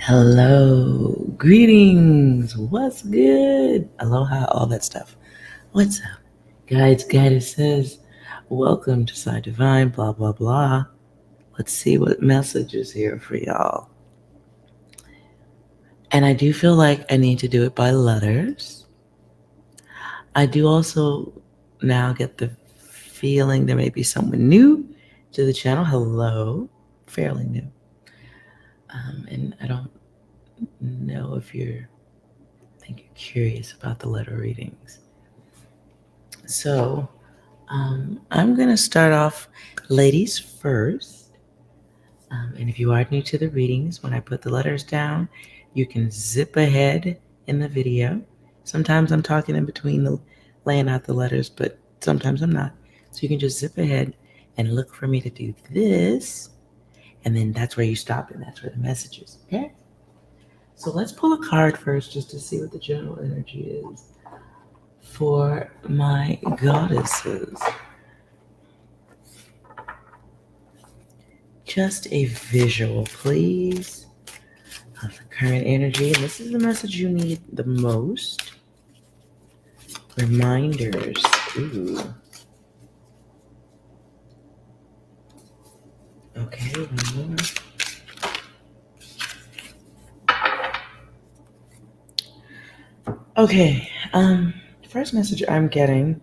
Hello, greetings, what's good? Aloha, all that stuff. What's up? Guides, goddesses, welcome to Psi Divine, blah, blah, blah. Let's see what message is here for y'all. And I do feel like I need to do it by letters. I do also now get the feeling there may be someone new to the channel. Hello, fairly new. And I don't know if you're curious about the letter readings. So I'm going to start off ladies first. And if you are new to the readings, when I put the letters down, you can zip ahead in the video. Sometimes I'm talking in between laying out the letters, but sometimes I'm not. So you can just zip ahead and look for me to do this. And then that's where you stop and that's where the message is, okay? So let's pull a card first just to see what the general energy is for my goddesses. Just a visual, please, of the current energy. And this is the message you need the most. Reminders. Ooh. Okay, one more. Okay, the first message I'm getting.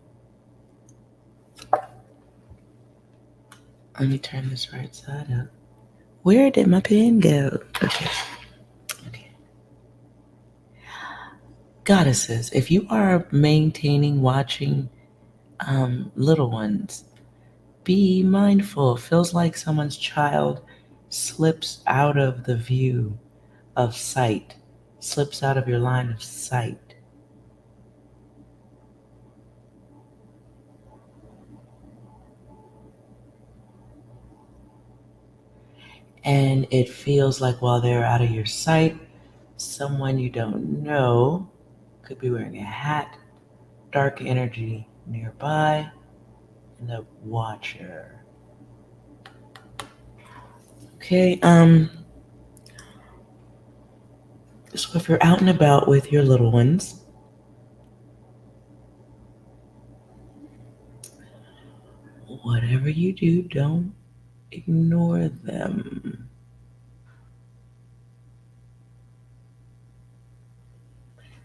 Let me turn this right side up. Where did my pen go? Okay. Goddesses, if you are maintaining, watching little ones, be mindful. Feels like someone's child slips out of the view of sight, slips out of your line of sight. And it feels like while they're out of your sight, someone you don't know could be wearing a hat, dark energy nearby, and a watcher. Okay, so if you're out and about with your little ones, whatever you do, don't ignore them.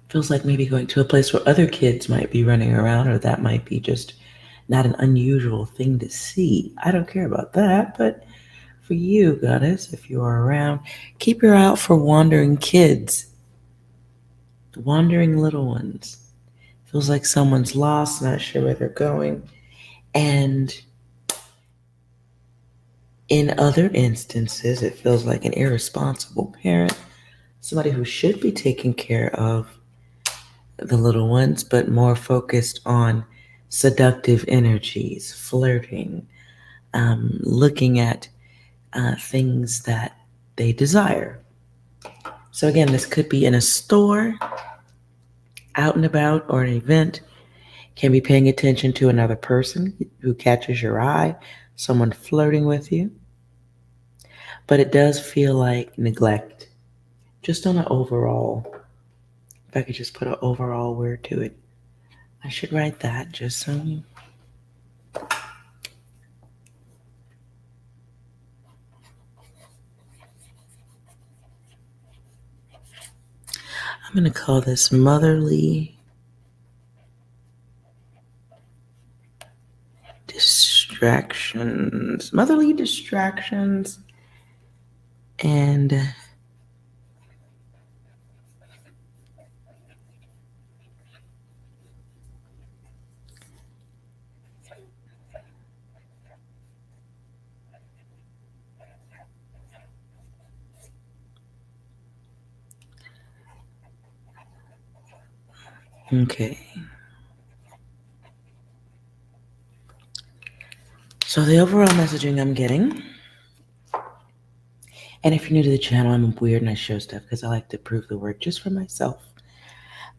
Feels like maybe going to a place where other kids might be running around, or that might be just not an unusual thing to see. I don't care about that, but for you, goddess, if you are around, keep your eye out for wandering kids, wandering little ones. Feels like someone's lost, not sure where they're going. And in other instances, it feels like an irresponsible parent, somebody who should be taking care of the little ones, but more focused on seductive energies, flirting, looking at things that they desire. So again, this could be in a store, out and about, or an event. Can be paying attention to another person who catches your eye, someone flirting with you. But it does feel like neglect, just on an overall. If I could just put an overall word to it. I should write that just so. I'm going to call this motherly distractions. Motherly distractions and okay. So the overall messaging I'm getting, and if you're new to the channel, I'm weird and I show stuff because I like to prove the work just for myself.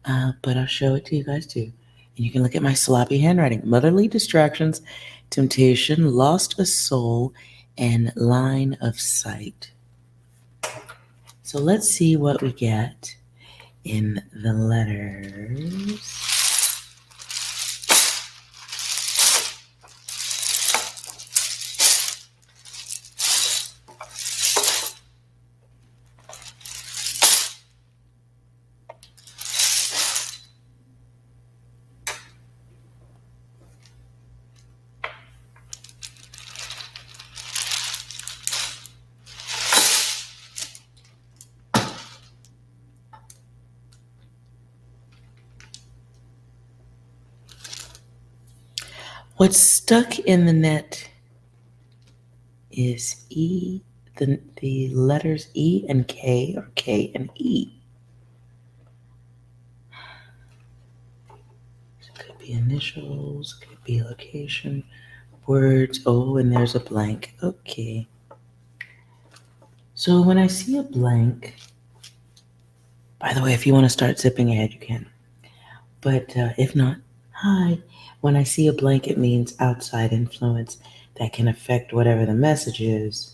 But I'll show it to you guys too. And you can look at my sloppy handwriting. Motherly distractions, temptation, lost a soul, and line of sight. So let's see what we get in the letters. What's stuck in the net is E, the letters E and K, or K and E. So it could be initials, it could be location, words. Oh, and there's a blank. Okay. So when I see a blank, by the way, if you want to start zipping ahead, you can. But if not, hi. When I see a blank, it means outside influence that can affect whatever the message is.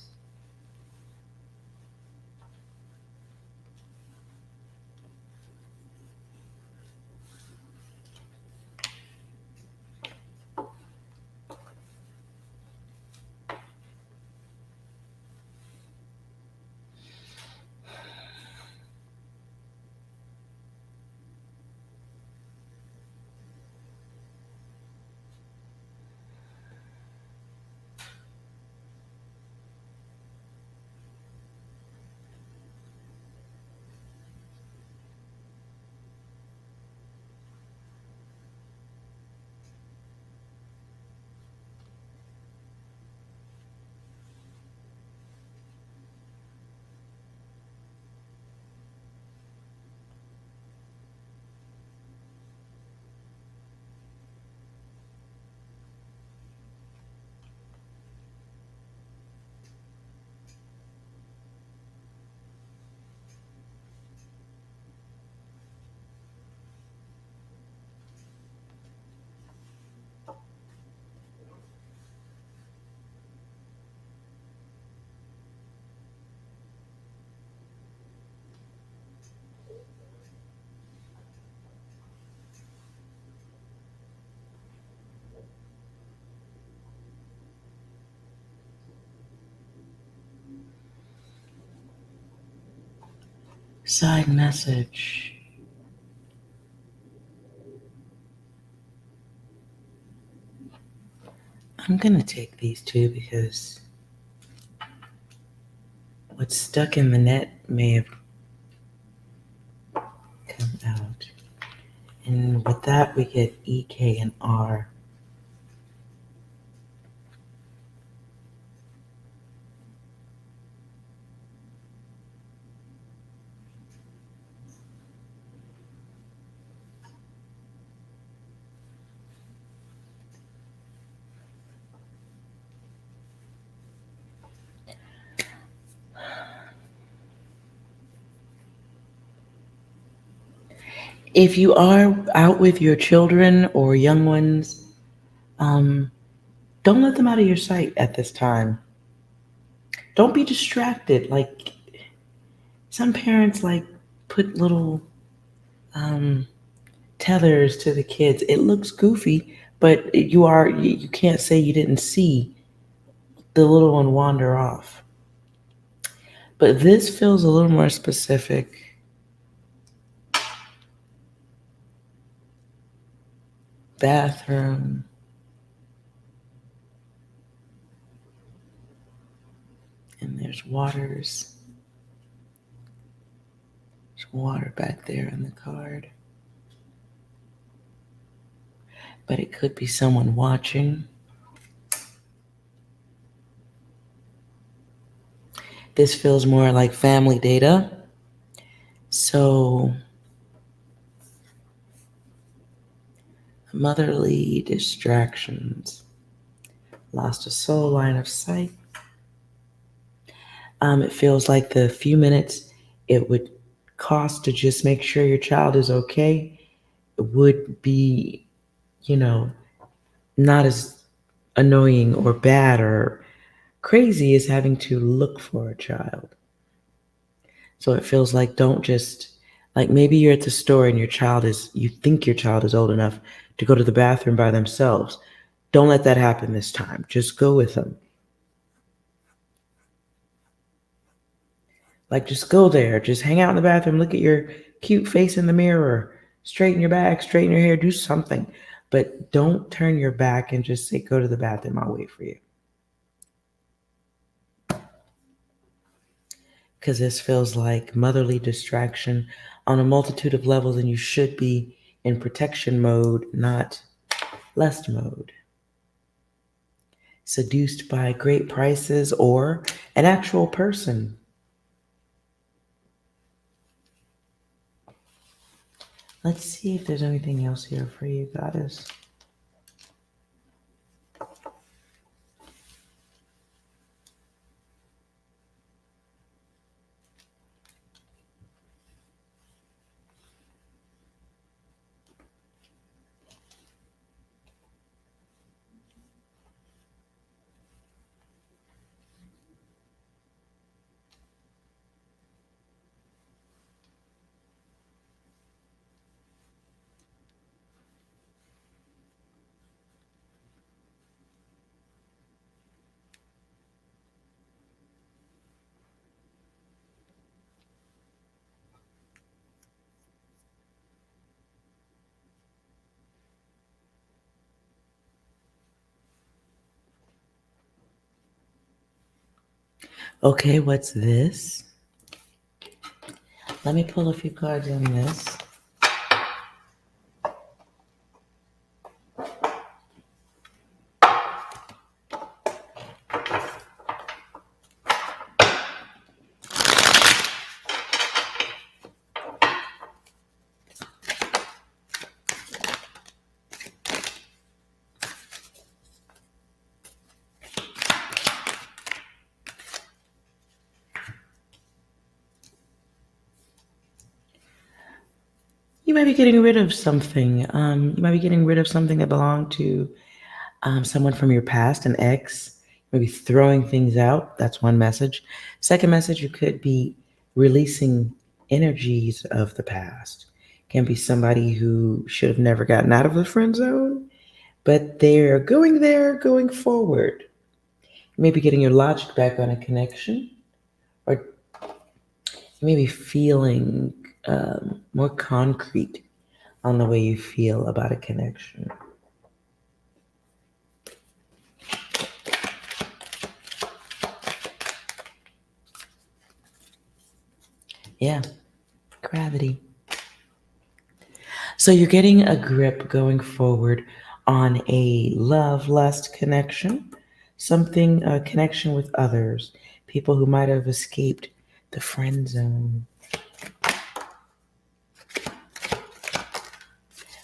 Side message. I'm going to take these two because what's stuck in the net may have come out. And with that, we get E, K, and R. If you are out with your children or young ones, don't let them out of your sight at this time. Don't be distracted. Like some parents, like put little tethers to the kids. It looks goofy, but you can't say you didn't see the little one wander off. But this feels a little more specific. Bathroom. And there's waters. There's water back there on the card. But it could be someone watching. This feels more like family data. So, motherly distractions. Lost a soul line of sight. It feels like the few minutes it would cost to just make sure your child is okay would be, not as annoying or bad or crazy as having to look for a child. So it feels like don't just, like maybe you're at the store and you think your child is old enough to go to the bathroom by themselves. Don't let that happen this time. Just go with them. Like just go there. Just hang out in the bathroom. Look at your cute face in the mirror. Straighten your back, straighten your hair, do something. But don't turn your back and just say, go to the bathroom. I'll wait for you. Because this feels like motherly distraction on a multitude of levels, and you should be in protection mode, not lust mode. Seduced by great prices or an actual person. Let's see if there's anything else here for you, goddess. Okay, what's this? Let me pull a few cards on this. You might be getting rid of something. You might be getting rid of something that belonged to someone from your past, an ex. Maybe throwing things out. That's one message. Second message, you could be releasing energies of the past. Can be somebody who should have never gotten out of the friend zone, but they're going there, going forward. Maybe getting your logic back on a connection, or maybe feeling more concrete on the way you feel about a connection. Yeah, gravity. So you're getting a grip going forward on a love lust connection, something, a connection with others, people who might have escaped the friend zone.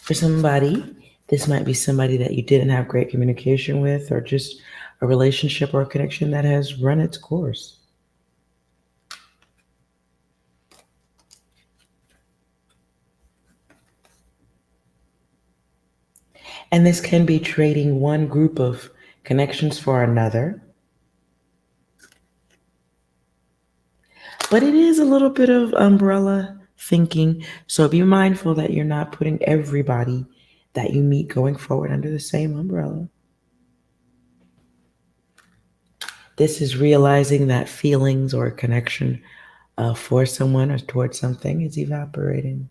For somebody, this might be somebody that you didn't have great communication with, or just a relationship or a connection that has run its course. And this can be trading one group of connections for another. But it is a little bit of umbrella thinking. So be mindful that you're not putting everybody that you meet going forward under the same umbrella. This is realizing that feelings or connection for someone or towards something is evaporating.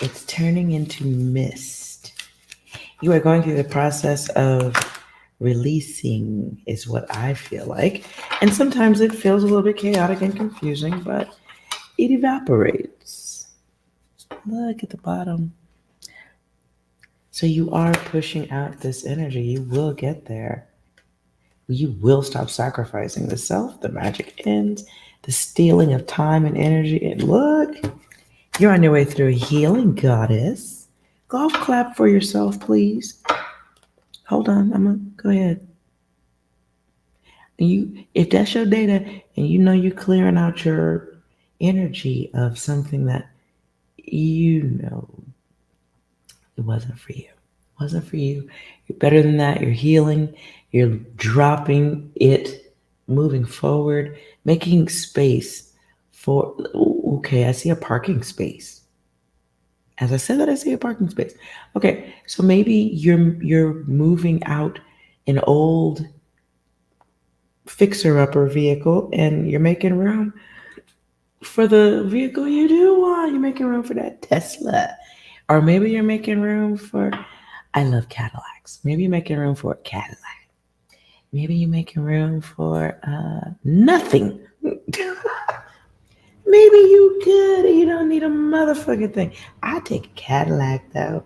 It's turning into mist. You are going through the process of releasing, is what I feel like. And sometimes it feels a little bit chaotic and confusing, but it evaporates. Look at the bottom. So you are pushing out this energy. You will get there. You will stop sacrificing the self. The magic ends. The stealing of time and energy. And look, you're on your way through a healing, goddess. Golf clap for yourself, please. Hold on. I'm going to go ahead. If that's your data and you know you're clearing out your energy of something that you know it wasn't for you. It wasn't for you. You're better than that. You're healing. You're dropping it moving forward, making space for, okay, I see a parking space. As I said that, I see a parking space. Okay, so maybe you're moving out an old fixer upper vehicle and you're making room for the vehicle you do want. You're making room for that Tesla. Or maybe you're making room for, I love Cadillacs. Maybe you're making room for a Cadillac. Maybe you're making room for nothing. Maybe you could. You don't need a motherfucking thing. I take a Cadillac though.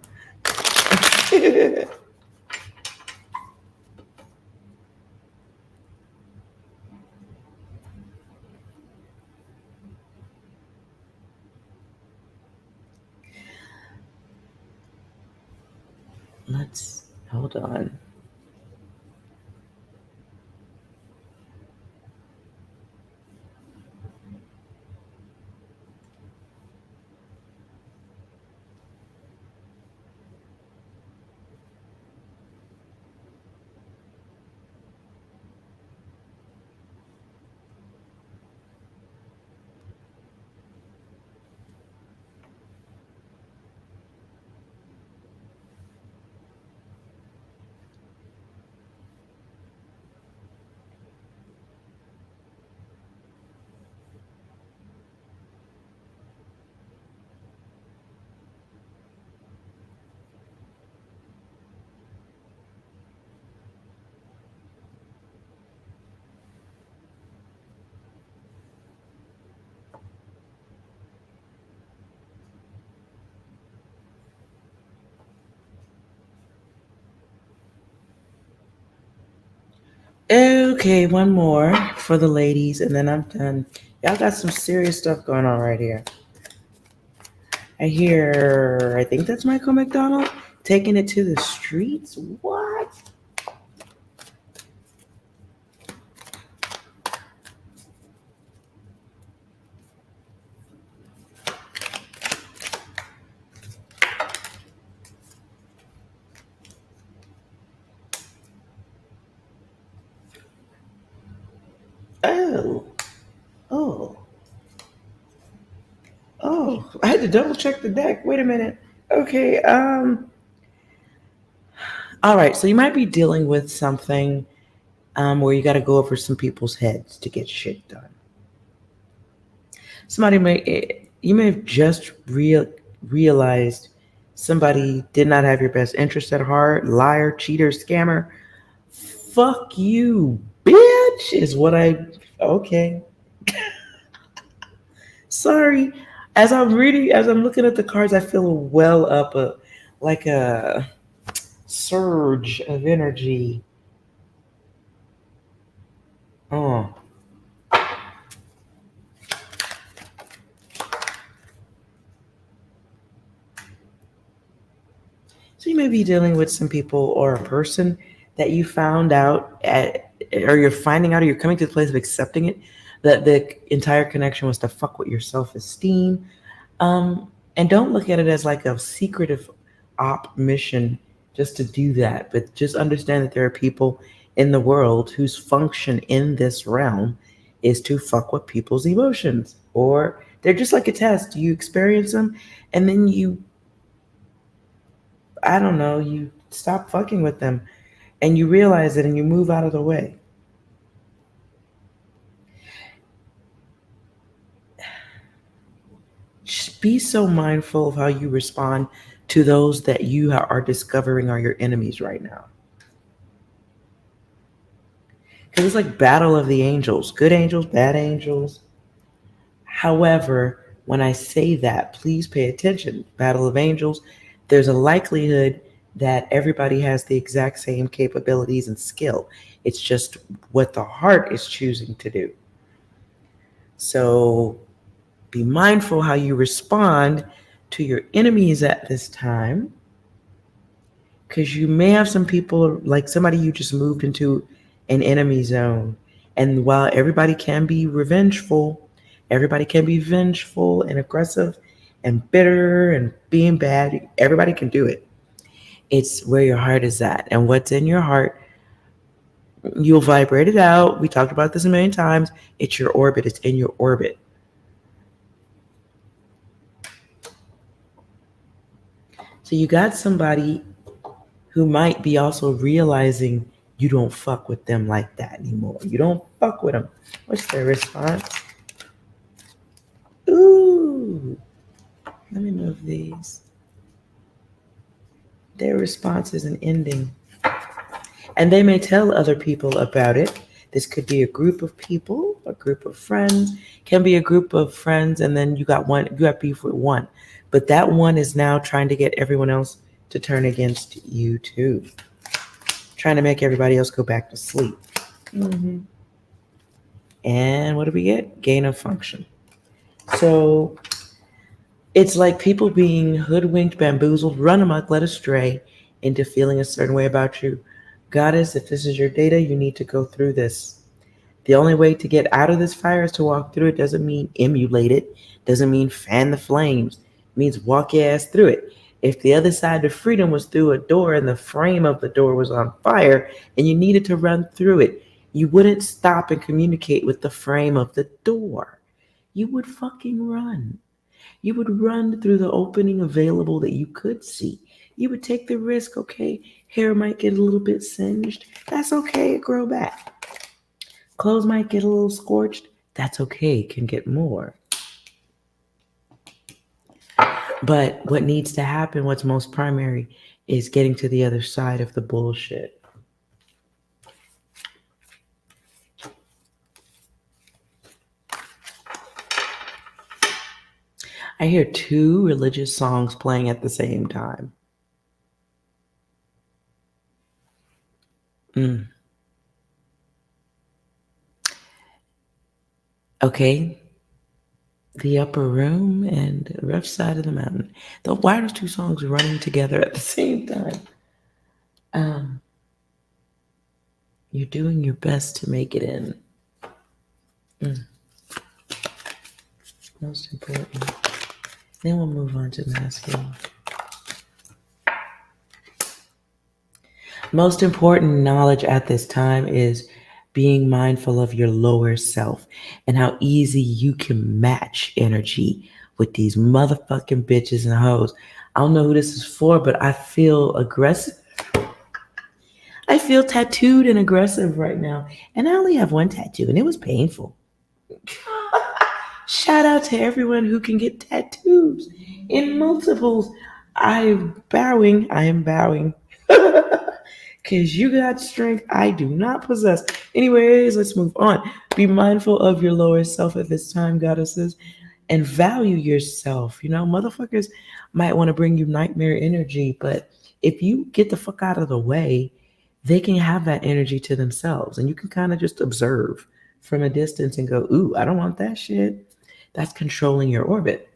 Let's hold on. Okay, one more for the ladies, and then I'm done. Y'all got some serious stuff going on right here. I think that's Michael McDonald taking it to the streets. What? Oh, oh, oh! I had to double check the deck. Wait a minute. Okay. All right. So you might be dealing with something where you got to go over some people's heads to get shit done. You may have just realized somebody did not have your best interest at heart. Liar, cheater, scammer. Fuck you, bitch, is what I. Okay. Sorry. As I'm looking at the cards, I feel a well up, like a surge of energy. Oh. So you may be dealing with some people or a person that you found out or you're finding out, or you're coming to the place of accepting it, that the entire connection was to fuck with your self esteem. And don't look at it as like a secretive op mission just to do that, but just understand that there are people in the world whose function in this realm is to fuck with people's emotions. Or they're just like a test. You experience them and then I don't know, you stop fucking with them and you realize it and you move out of the way. Just be so mindful of how you respond to those that you are discovering are your enemies right now. Because it's like battle of the angels, good angels, bad angels. However, when I say that, please pay attention. Battle of angels, there's a likelihood that everybody has the exact same capabilities and skill. It's just what the heart is choosing to do. So be mindful how you respond to your enemies at this time, because you may have some people, like somebody you just moved into an enemy zone. And while everybody can be vengeful and aggressive and bitter and being bad. Everybody can do it. It's where your heart is at. And what's in your heart You'll vibrate it out. We talked about this a million times. It's your orbit, it's in your orbit. So you got somebody who might be also realizing you don't fuck with them like that anymore. You don't fuck with them. What's their response? Ooh, let me move these. Their response is an ending. And they may tell other people about it. This could be a group of people, a group of friends, can be a group of friends, and then you got beef with one. But that one is now trying to get everyone else to turn against you too. Trying to make everybody else go back to sleep. Mm-hmm. And what do we get? Gain of function. So it's like people being hoodwinked, bamboozled, run amok, led astray into feeling a certain way about you. Goddess, if this is your data, you need to go through this. The only way to get out of this fire is to walk through it. Doesn't mean emulate it. Doesn't mean fan the flames. It means walk your ass through it. If the other side of freedom was through a door and the frame of the door was on fire and you needed to run through it, you wouldn't stop and communicate with the frame of the door. You would fucking run. You would run through the opening available that you could see. You would take the risk, okay, hair might get a little bit singed. That's okay, it grow back. Clothes might get a little scorched. That's okay, it can get more. But what needs to happen, what's most primary, is getting to the other side of the bullshit. I hear two religious songs playing at the same time. Okay, the upper room and the rough side of the mountain. Why are those two songs running together at the same time? You're doing your best to make it in. Most important. Then we'll move on to masculine. Most important knowledge at this time is being mindful of your lower self and how easy you can match energy with these motherfucking bitches and hoes. I don't know who this is for, but I feel aggressive. I feel tattooed and aggressive right now. And I only have one tattoo, and it was painful. Shout out to everyone who can get tattoos in multiples. I am bowing. Because you got strength I do not possess. Anyways, let's move on. Be mindful of your lower self at this time, goddesses, and value yourself. You know, motherfuckers might want to bring you nightmare energy, but if you get the fuck out of the way, they can have that energy to themselves. And you can kind of just observe from a distance and go, ooh, I don't want that shit. That's controlling your orbit.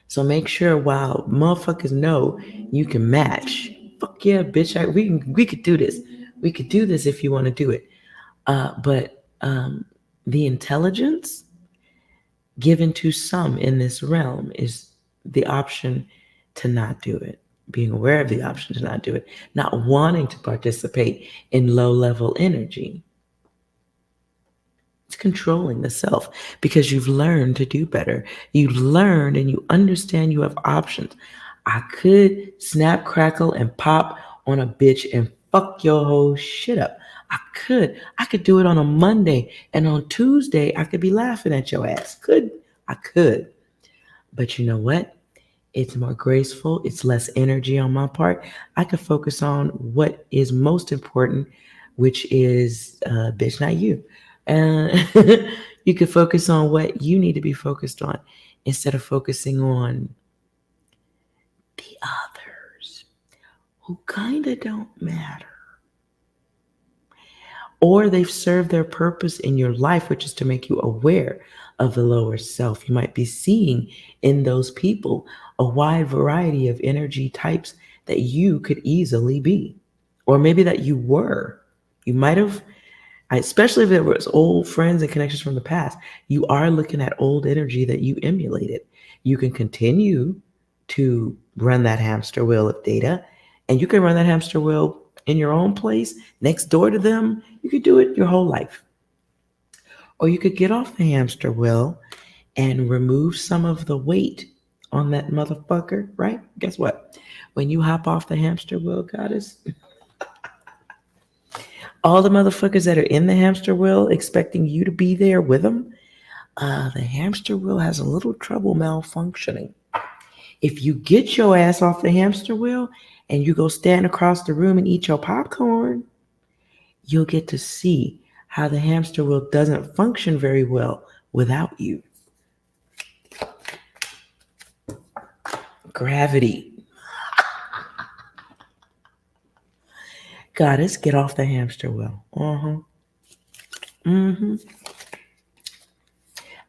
So make sure while motherfuckers know you can match. Fuck yeah, bitch! We could do this. We could do this if you want to do it. But the intelligence given to some in this realm is the option to not do it. Being aware of the option to not do it, not wanting to participate in low level energy. It's controlling the self because you've learned to do better. You've learned and you understand you have options. I could snap, crackle, and pop on a bitch and fuck your whole shit up. I could do it on a Monday, and on Tuesday I could be laughing at your ass. I could. But you know what? It's more graceful. It's less energy on my part. I could focus on what is most important, which is bitch, not you. And you could focus on what you need to be focused on instead of focusing on the others who kind of don't matter. Or they've served their purpose in your life, which is to make you aware of the lower self. You might be seeing in those people a wide variety of energy types that you could easily be, or maybe that you were. You might have, especially if it was old friends and connections from the past, you are looking at old energy that you emulated. You can continue to run that hamster wheel of data, and you can run that hamster wheel in your own place next door to them, you could do it your whole life. Or you could get off the hamster wheel and remove some of the weight on that motherfucker, right? Guess what? When you hop off the hamster wheel, goddess, all the motherfuckers that are in the hamster wheel expecting you to be there with them, the hamster wheel has a little trouble malfunctioning. If you get your ass off the hamster wheel and you go stand across the room and eat your popcorn, you'll get to see how the hamster wheel doesn't function very well without you. Gravity. Goddess, get off the hamster wheel. I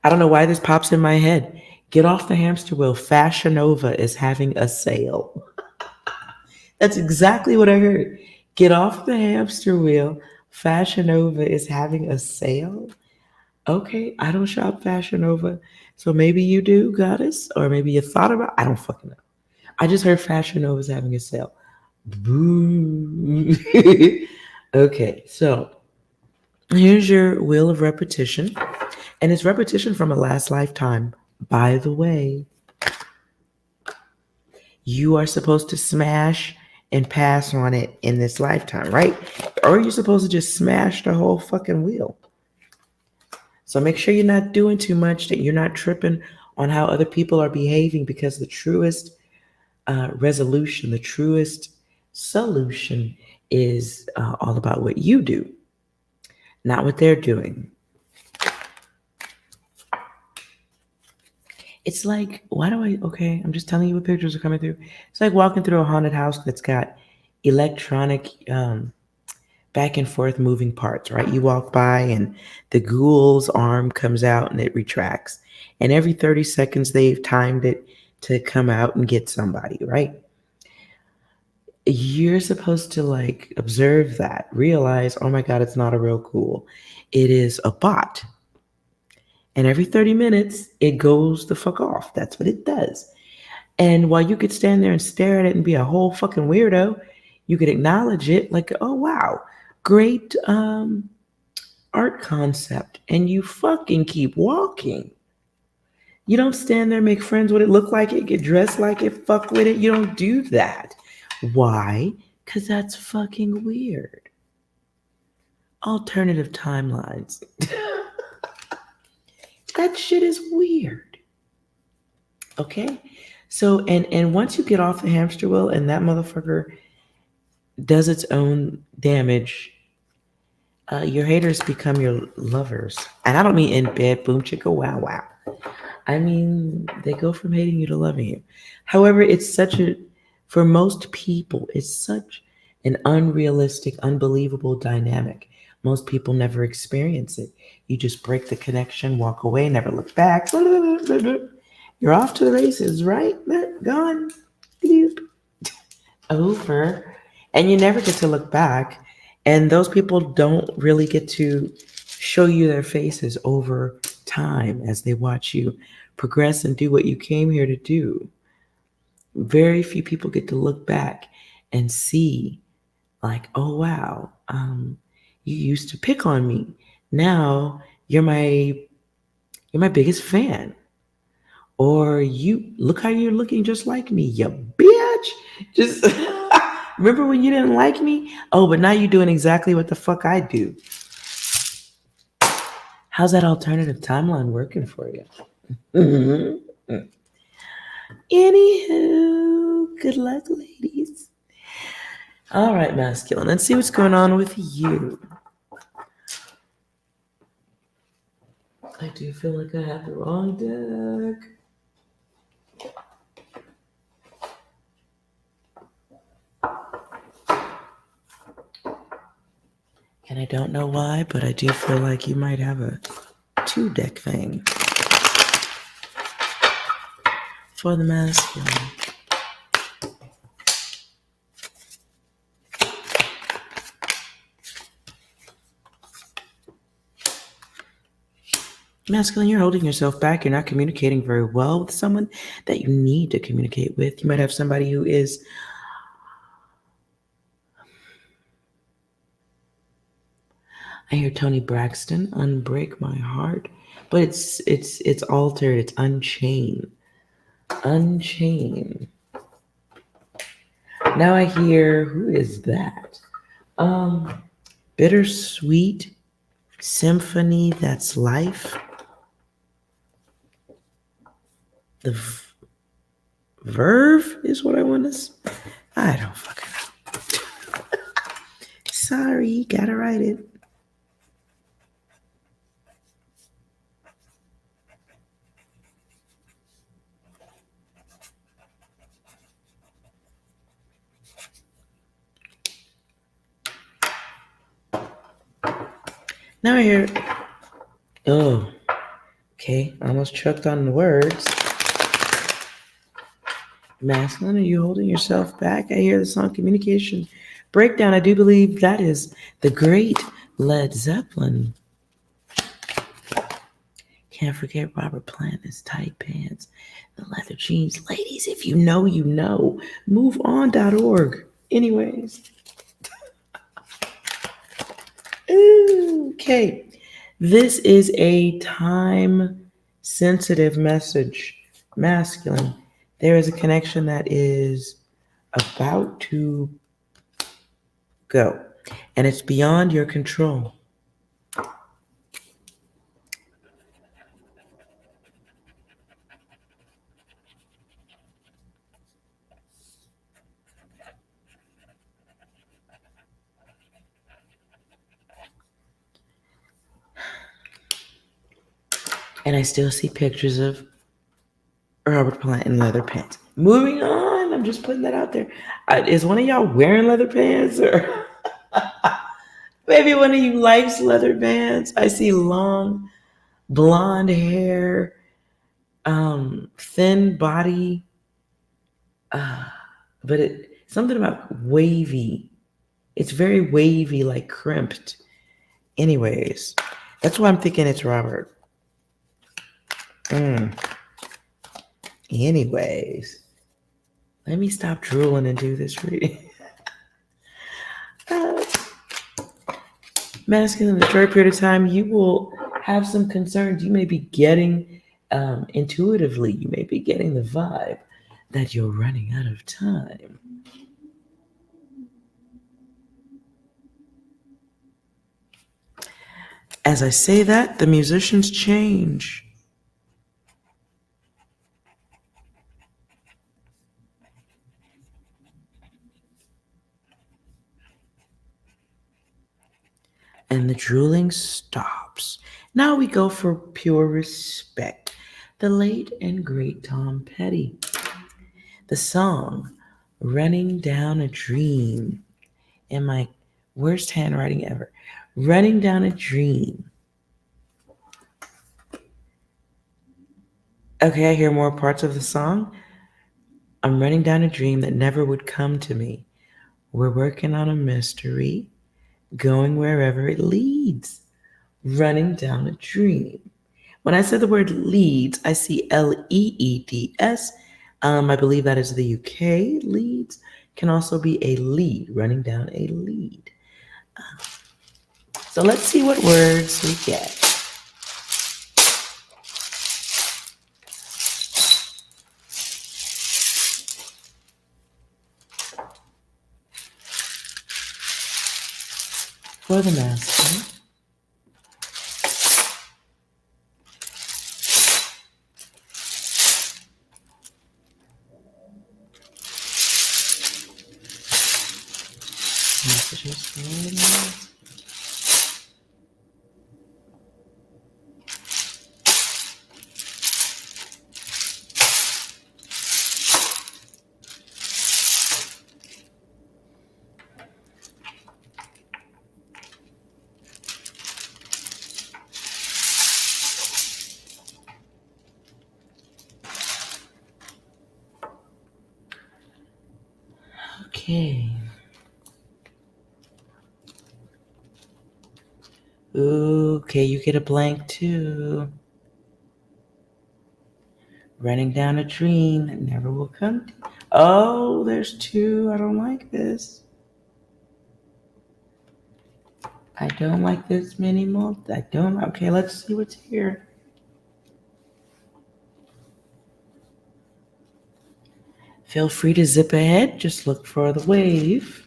don't know why this pops in my head. Get off the hamster wheel. Fashion Nova is having a sale. That's exactly what I heard. Get off the hamster wheel. Fashion Nova is having a sale. Okay, I don't shop Fashion Nova. So maybe you do, goddess, or maybe you thought about. I don't fucking know. I just heard Fashion Nova is having a sale. Boo. Okay, so here's your wheel of repetition. And it's repetition from a last lifetime. By the way, you are supposed to smash and pass on it in this lifetime, right? Or are you supposed to just smash the whole fucking wheel? So make sure you're not doing too much, that you're not tripping on how other people are behaving, because the truest resolution, the truest solution is all about what you do, not what they're doing. It's like, I'm just telling you what pictures are coming through. It's like walking through a haunted house that's got electronic back and forth moving parts, right? You walk by and the ghoul's arm comes out and it retracts. And every 30 seconds, they've timed it to come out and get somebody, right? You're supposed to like observe that, realize, oh my God, it's not a real ghoul. It is a bot. And every 30 minutes, it goes the fuck off. That's what it does. And while you could stand there and stare at it and be a whole fucking weirdo, you could acknowledge it like, oh, wow, great art concept. And you fucking keep walking. You don't stand there, make friends with it, look like it, get dressed like it, fuck with it. You don't do that. Why? Because that's fucking weird. Alternative timelines. That shit is weird. Okay? So, and once you get off the hamster wheel and that motherfucker does its own damage, your haters become your lovers. And I don't mean in bed, boom, chicka, wow, wow. I mean, they go from hating you to loving you. However, for most people, it's such an unrealistic, unbelievable dynamic. Most people never experience it. You just break the connection, walk away, never look back. You're off to the races, right? Gone. Over. And you never get to look back. And those people don't really get to show you their faces over time as they watch you progress and do what you came here to do. Very few people get to look back and see, like, oh wow, you used to pick on me. Now you're my biggest fan. Or you look how you're looking just like me, you bitch. Just remember when you didn't like me? Oh, but now you're doing exactly what the fuck I do. How's that alternative timeline working for you? Anywho, good luck, ladies. All right, masculine. Let's see what's going on with you. I do feel like I have the wrong deck. And I don't know why, but I do feel like you might have a 2-deck thing for the masculine. Masculine, you're holding yourself back. You're not communicating very well with someone that you need to communicate with. You might have somebody who is I hear Tony Braxton, "Unbreak My Heart," but it's altered. It's Unchain, Unchain. Now I hear, who is that? Um, Bittersweet Symphony. That's Life. The Verve is what I want to. I don't fucking know. Sorry, gotta write it. Now I hear. Oh, okay. I almost choked on the words. Masculine, are you holding yourself back? I hear the song Communication Breakdown. I do believe that is the great Led Zeppelin. Can't forget Robert Plant, his tight pants, the leather jeans. Ladies, if you know, you know. MoveOn.org. Anyways. Okay. This is a time sensitive message. Masculine. There is a connection that is about to go, and it's beyond your control. And I still see pictures of Robert Plant in leather pants. Moving on, I'm just putting that out there. Is one of y'all wearing leather pants, or maybe one of you likes leather pants? I see long blonde hair, thin body, but something about wavy. It's very wavy, like crimped. Anyways, that's why I'm thinking it's Robert. Anyways, let me stop drooling and do this reading. Masculine, in a short period of time, you will have some concerns. You may be getting intuitively, you may be getting the vibe that you're running out of time. As I say that, the musicians change. And the drooling stops. Now we go for pure respect. The late and great Tom Petty. The song, Running Down a Dream. In my worst handwriting ever. Running Down a Dream. Okay, I hear more parts of the song. I'm running down a dream that never would come to me. We're working on a mystery, going wherever it leads. Running down a dream. When I said the word leads, I see Leeds. I believe that is the UK. Leads can also be a lead, running down a lead. So let's see what words we get. For the masculine. Messages for the masculine. Okay. Okay, you get a blank too. Running down a dream that never will come. Oh, there's two. I don't like this. I don't like this mini malt. I don't. Okay, let's see what's here. Feel free to zip ahead. Just look for the wave.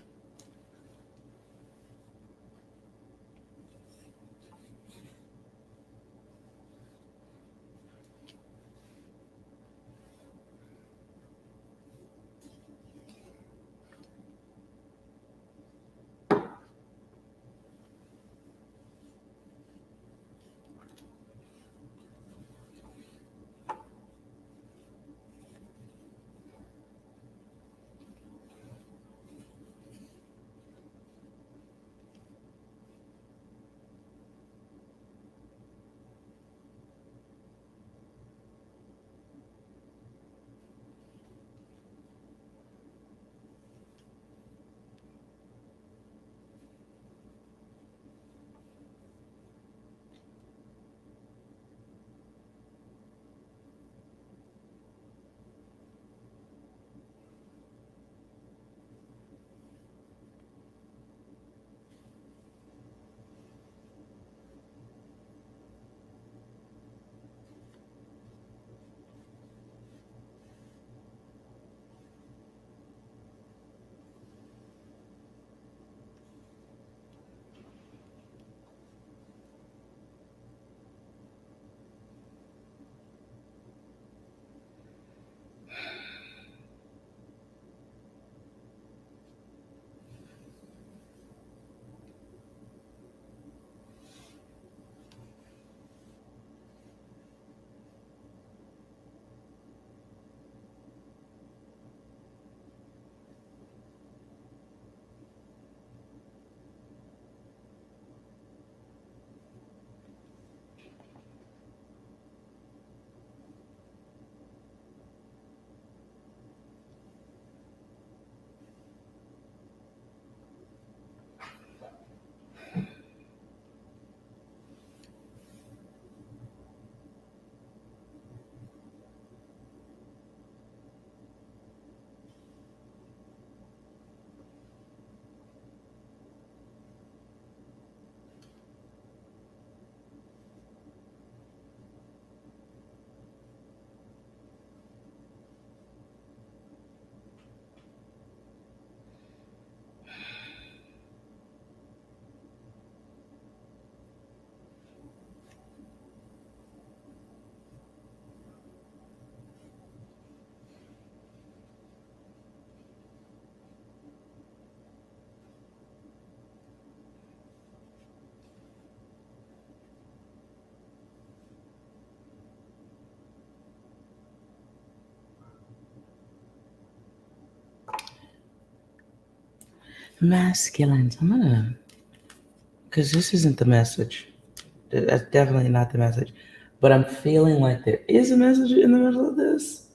Masculines. I'm gonna, because this isn't the message. That's definitely not the message. But I'm feeling like there is a message in the middle of this.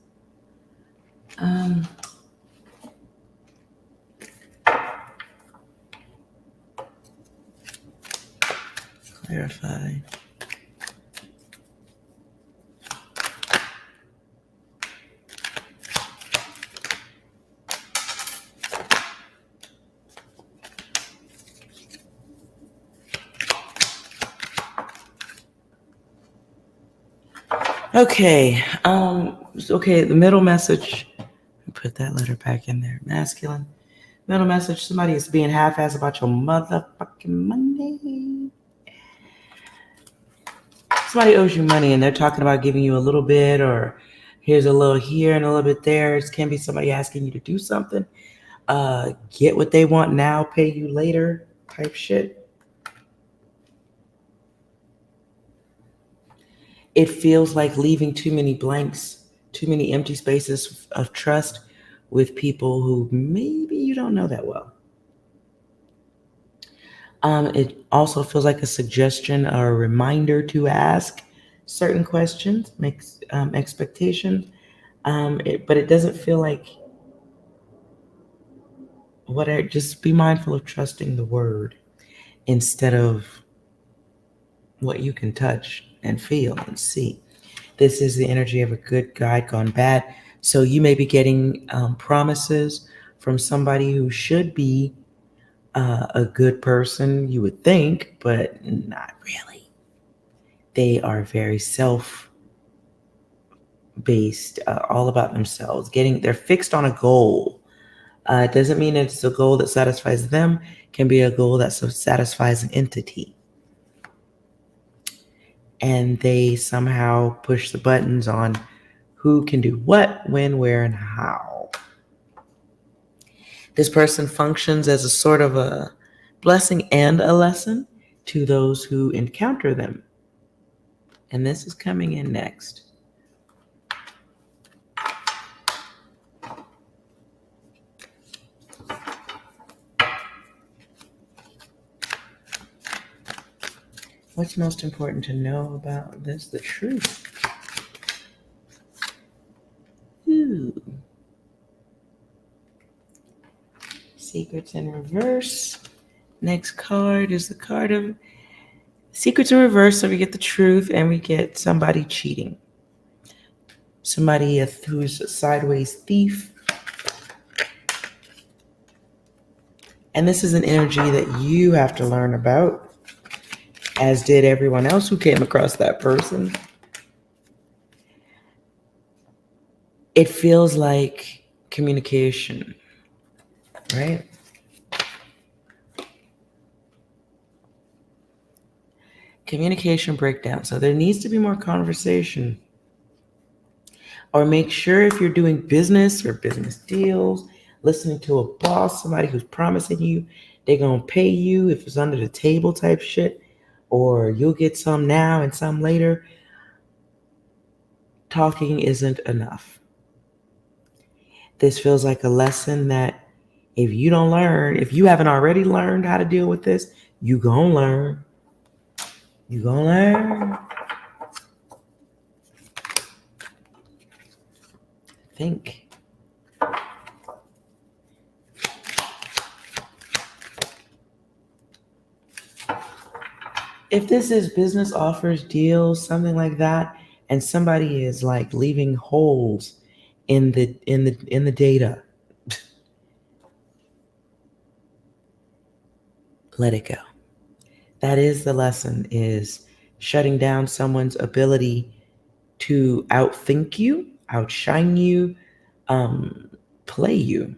Um, Clarify. Okay. Okay. The middle message. Put that letter back in there. Masculine. Middle message. Somebody is being half-assed about your motherfucking Monday. Somebody owes you money and they're talking about giving you a little bit, or here's a little here and a little bit there. It can be somebody asking you to do something. Get what they want now, pay you later type shit. It feels like leaving too many blanks, too many empty spaces of trust with people who maybe you don't know that well. It also feels like a suggestion or a reminder to ask certain questions, makes expectations. But it doesn't feel like just be mindful of trusting the word instead of what you can touch and feel and see. This is the energy of a good guide gone bad. So you may be getting promises from somebody who should be a good person, you would think, but not really. They are very self-based, all about themselves. They're fixed on a goal. It doesn't mean it's a goal that satisfies them. It can be a goal that satisfies an entity. And they somehow push the buttons on who can do what, when, where, and how. This person functions as a sort of a blessing and a lesson to those who encounter them. And this is coming in next. What's most important to know about this? The truth. Ooh. Secrets in reverse. Next card is the card of secrets in reverse. So we get the truth and we get somebody cheating. Somebody who's a sideways thief. And this is an energy that you have to learn about, as did everyone else who came across that person. It feels like communication, right? Communication breakdown. So there needs to be more conversation. Or make sure if you're doing business or business deals, listening to a boss, somebody who's promising you they're going to pay you if it's under the table type shit, or you'll get some now and some later. Talking isn't enough. This feels like a lesson that if you don't learn, if you haven't already learned how to deal with this, you gonna learn. You gonna learn. Think. If this is business offers, deals, something like that, and somebody is like leaving holes in the data, let it go. That is the lesson, is shutting down someone's ability to outthink you, outshine you, play you.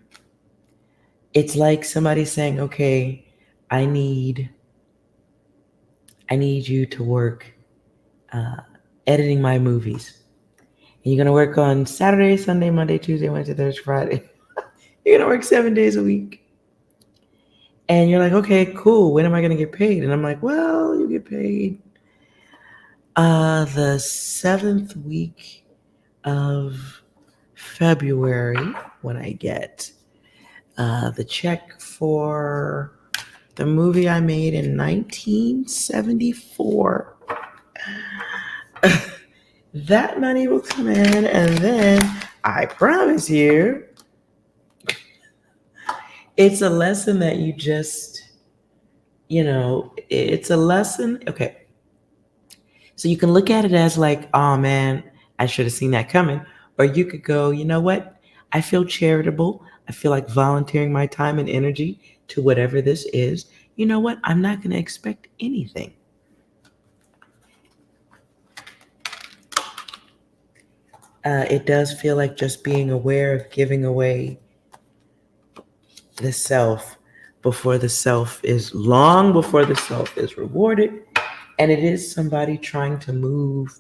It's like somebody saying, okay, I need you to work editing my movies. And you're going to work on Saturday, Sunday, Monday, Tuesday, Wednesday, Thursday, Friday. You're going to work 7 days a week. And you're like, okay, cool. When am I going to get paid? And I'm like, well, you get paid the 7th week of February, when I get the check for the movie I made in 1974. That money will come in, and then I promise you, it's a lesson that you just, it's a lesson. Okay. So you can look at it as like, oh man, I should have seen that coming. Or you could go, you know what? I feel charitable. I feel like volunteering my time and energy to whatever this is. You know what? I'm not going to expect anything. It does feel like just being aware of giving away the self before the self is rewarded. And it is somebody trying to move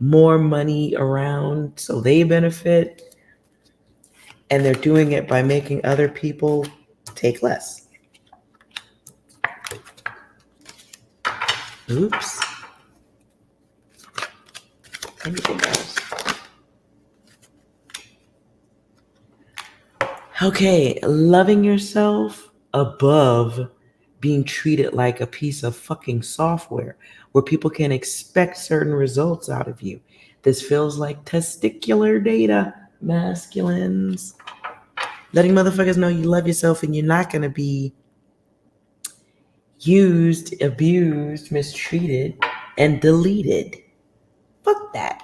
more money around so they benefit. And they're doing it by making other people take less. Oops. Anything else? Okay, loving yourself above being treated like a piece of fucking software where people can expect certain results out of you. This feels like testicular data, masculines. Letting motherfuckers know you love yourself and you're not going to be used, abused, mistreated, and deleted. Fuck that.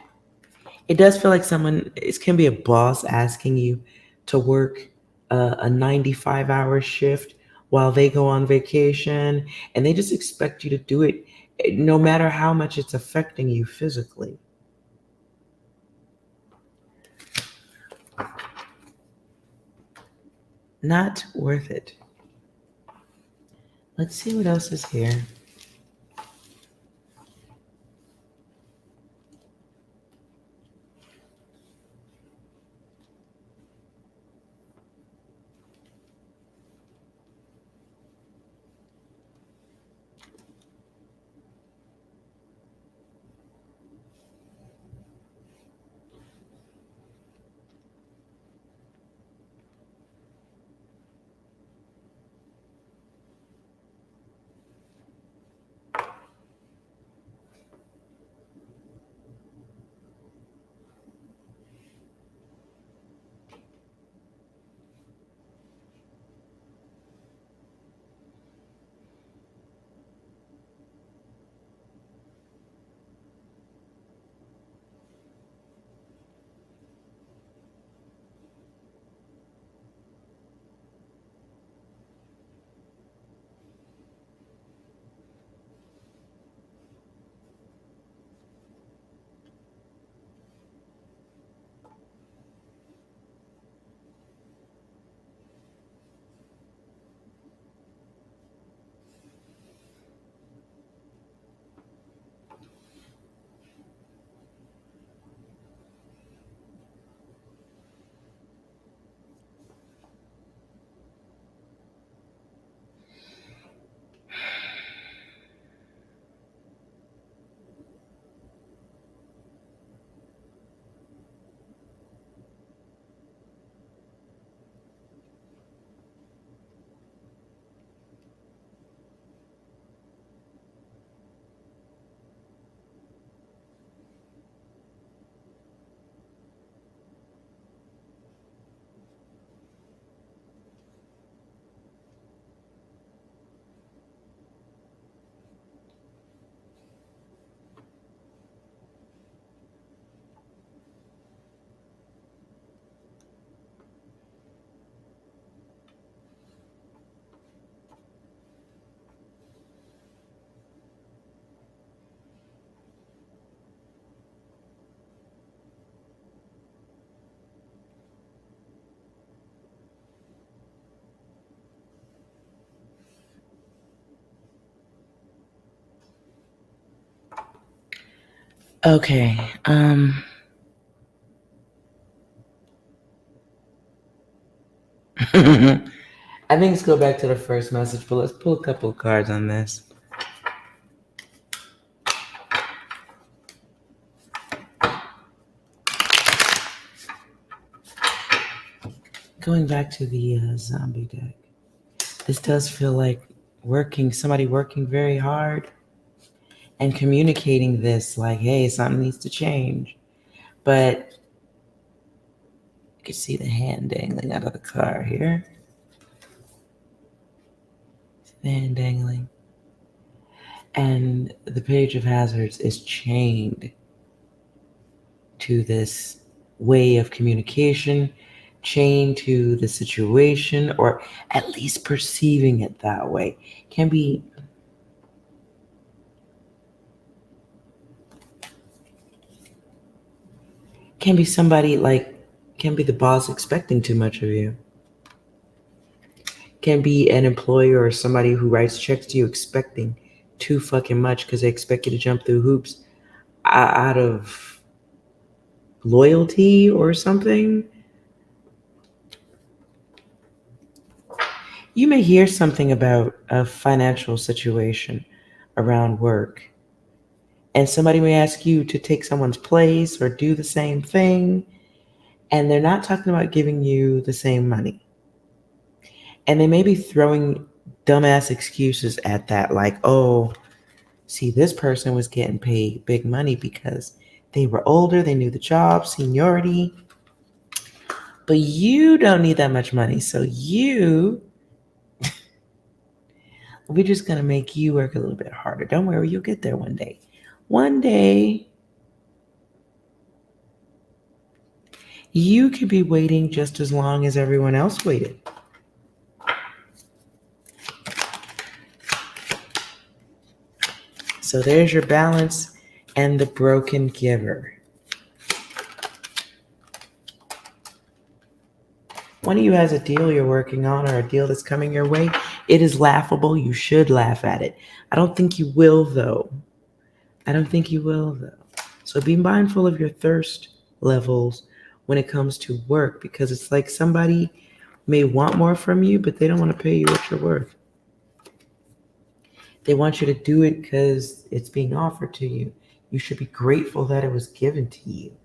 It does feel like it can be a boss asking you to work a 95-hour shift while they go on vacation, and they just expect you to do it no matter how much it's affecting you physically. Not worth it. Let's see what else is here. Okay. I think let's go back to the first message, but let's pull a couple of cards on this. Going back to the zombie deck, this does feel like somebody working very hard and communicating this like, hey, something needs to change. But you can see the hand dangling out of the car here. The hand dangling. And the Page of Hazards is chained to this way of communication, chained to the situation, or at least perceiving it that way. Can be somebody can be the boss expecting too much of you. Can be an employer or somebody who writes checks to you expecting too fucking much because they expect you to jump through hoops out of loyalty or something. You may hear something about a financial situation around work, and somebody may ask you to take someone's place or do the same thing, and they're not talking about giving you the same money. And they may be throwing dumbass excuses at that, like, oh, see, this person was getting paid big money because they were older, they knew the job, seniority. But you don't need that much money, so we're just going to make you work a little bit harder. Don't worry, you'll get there one day. One day, you could be waiting just as long as everyone else waited. So there's your balance and the broken giver. One of you has a deal you're working on or a deal that's coming your way. It is laughable. You should laugh at it. I don't think you will, though. So be mindful of your thirst levels when it comes to work, because it's like somebody may want more from you, but they don't want to pay you what you're worth. They want you to do it because it's being offered to you. You should be grateful that it was given to you.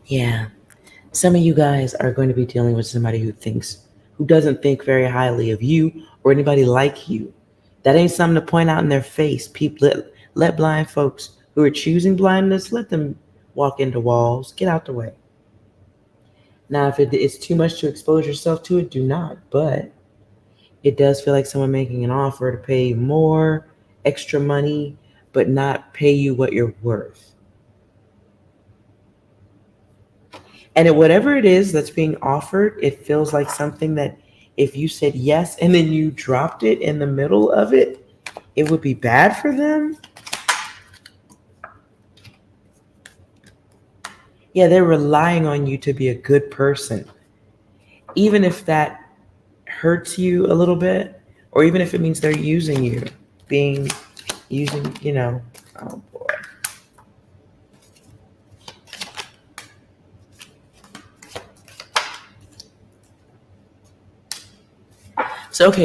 Yeah. Some of you guys are going to be dealing with somebody who doesn't think very highly of you or anybody like you. That ain't something to point out in their face. People, let blind folks who are choosing blindness, let them walk into walls. Get out the way. Now, if it's too much to expose yourself to it, do not. But it does feel like someone making an offer to pay more extra money, but not pay you what you're worth. And whatever it is that's being offered, it feels like something that if you said yes and then you dropped it in the middle of it, it would be bad for them. Yeah, they're relying on you to be a good person. Even if that hurts you a little bit, or even if it means they're using you, oh boy.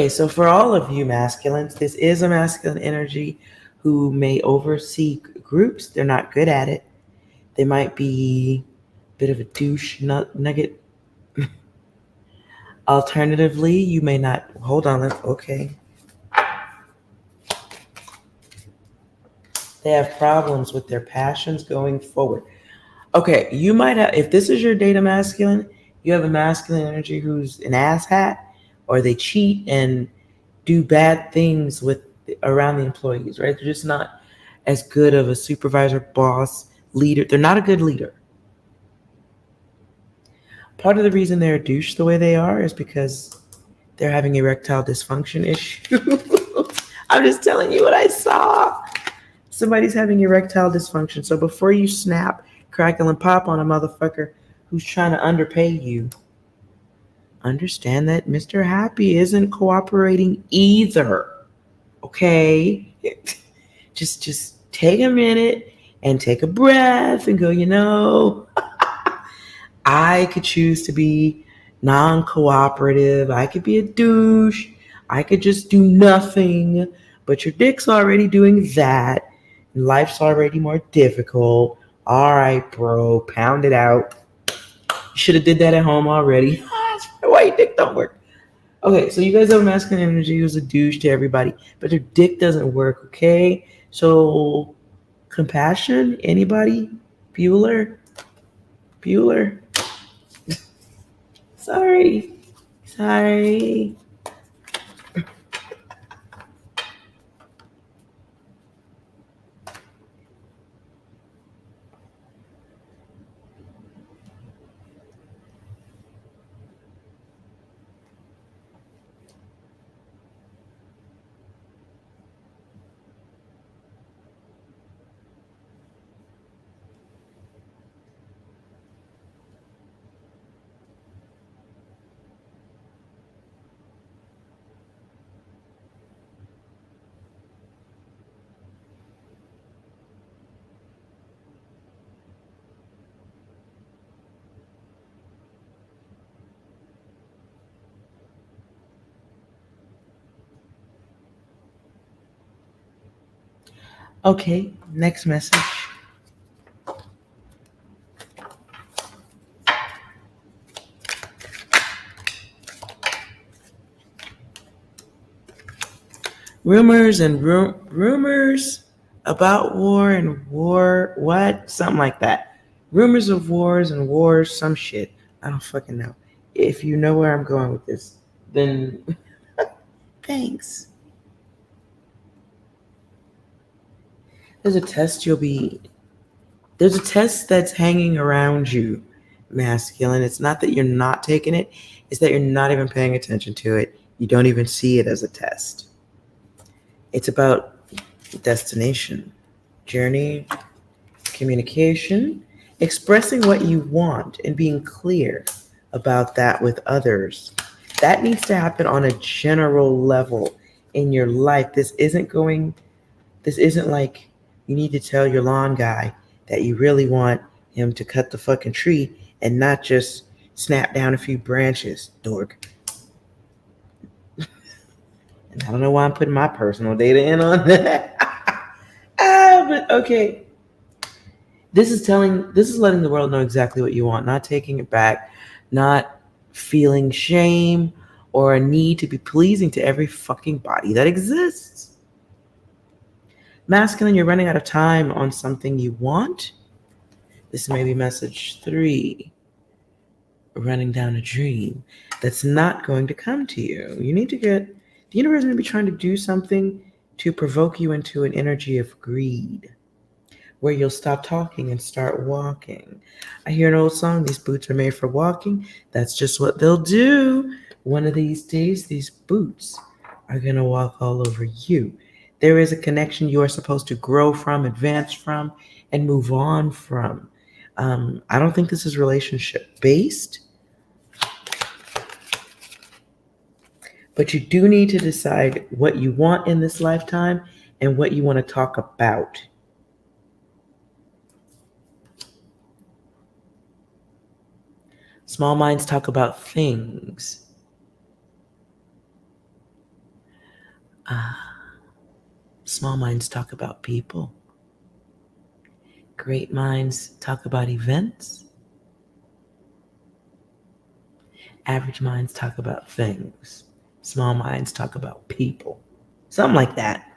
So for all of you masculines, this is a masculine energy who may oversee groups. They're not good at it. They might be a bit of a douche nugget. Alternatively, you may not, hold on, okay. They have problems with their passions going forward. Okay, you might have, if this is your data masculine, you have a masculine energy who's an asshat, or they cheat and do bad things around the employees, right? They're just not as good of a supervisor, boss, leader. They're not a good leader. Part of the reason they're a douche the way they are is because they're having erectile dysfunction issue. I'm just telling you what I saw. Somebody's having erectile dysfunction. So before you snap, crackle, and pop on a motherfucker who's trying to underpay you, understand that Mr. Happy isn't cooperating either. Okay? Just take a minute and take a breath and go, I could choose to be non-cooperative. I could be a douche. I could just do nothing. But your dick's already doing that. And life's already more difficult. All right, bro, pound it out. You should have did that at home already. Why your dick don't work? Okay, so you guys have masculine energy who's a douche to everybody, but their dick doesn't work, okay? So compassion, anybody? Bueller? Sorry. Okay, next message. Rumors about war and war, what? Something like that. Rumors of wars and wars, some shit. I don't fucking know. If you know where I'm going with this, then thanks. There's a test you'll be, there's a test that's hanging around you, masculine. It's not that you're not taking it, it's that you're not even paying attention to it. You don't even see it as a test. It's about destination, journey, communication, expressing what you want and being clear about that with others. That needs to happen on a general level in your life. This isn't like you need to tell your lawn guy that you really want him to cut the fucking tree and not just snap down a few branches, dork. And I don't know why I'm putting my personal data in on that. But okay. This is letting the world know exactly what you want, not taking it back, not feeling shame or a need to be pleasing to every fucking body that exists. Masculine, you're running out of time on something you want. This may be message 3, running down a dream that's not going to come to you. You need to get, the universe may be trying to do something to provoke you into an energy of greed, where you'll stop talking and start walking. I hear an old song, these boots are made for walking. That's just what they'll do. One of these days, these boots are going to walk all over you. There is a connection you are supposed to grow from, advance from, and move on from. I don't think this is relationship based, but you do need to decide what you want in this lifetime and what you want to talk about. Small minds talk about things. Small minds talk about people. Great minds talk about events. Average minds talk about things. Small minds talk about people. Something like that.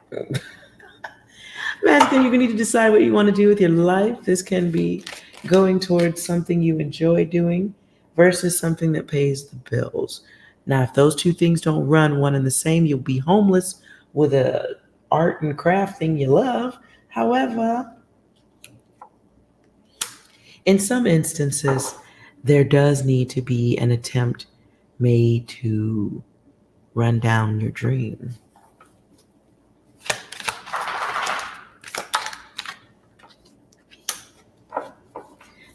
Masculine, you need to decide what you want to do with your life. This can be going towards something you enjoy doing versus something that pays the bills. Now, if those two things don't run one and the same, you'll be homeless with a art and craft thing you love. However, in some instances, there does need to be an attempt made to run down your dream.